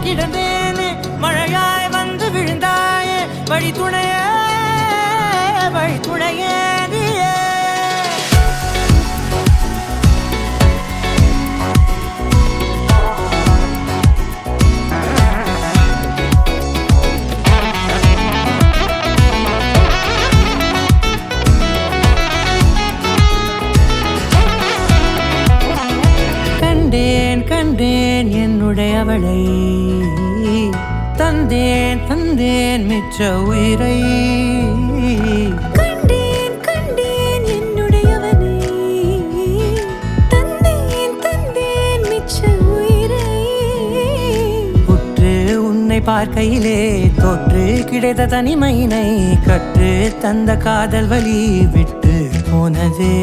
கிடந்தேனே மழையாய் வந்து விழுந்தாயே வழி துணையே நீயே கண்டேன் என்னுடையவளை தந்தேன் மிச்ச உயிரை கண்டேன் என்னுடையவனை தந்தேன் மிச்ச உயிரை உற்று உன்னை பார்க்கையிலே தொற்று கிடைத்த தனிமையினை கற்று தந்த காதல் வழி விட்டு போனதே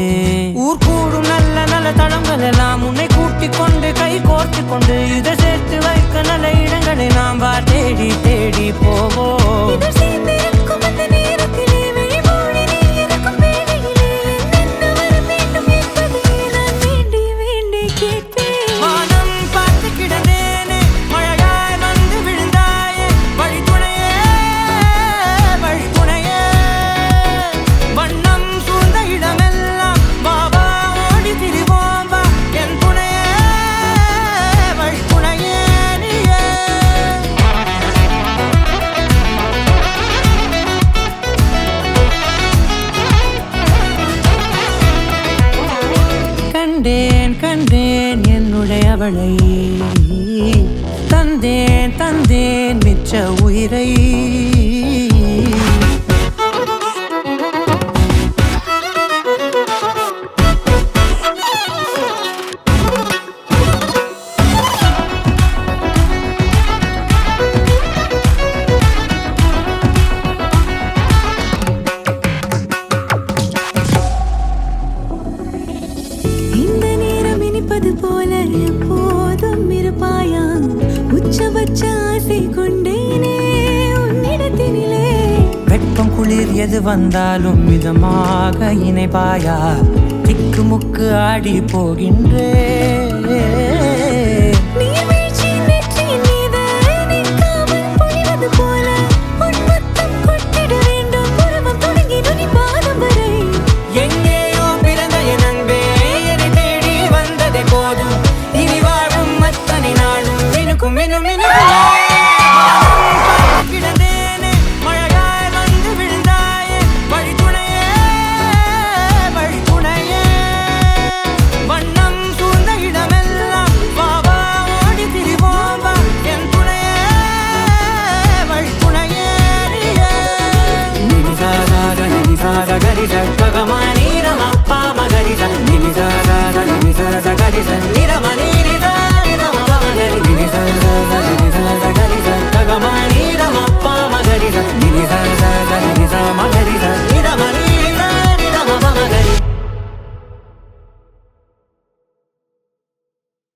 ஊர் கூடும் நல்ல நல்ல தளங்கள் எல்லாம் உன்னை கூட்டிக் கொண்டு கை கோர்த்து கொண்டு இதை சேர்த்து வைக்க நல்ல இடங்களை நாம் வா தேடி தேடி போவோம் கண்டேன் என்னுடையவளை தந்தேன் மிச்ச உயிரை போல எப்போதும் இருப்பாயா உச்சபட்ச ஆசை கொண்டேனே உன்னிடத்தினிலே வெப்பம் குளிர் எது வந்தாலும் மிதமாக இணைப்பாயா திக்கு முக்கு ஆடி போகின்றே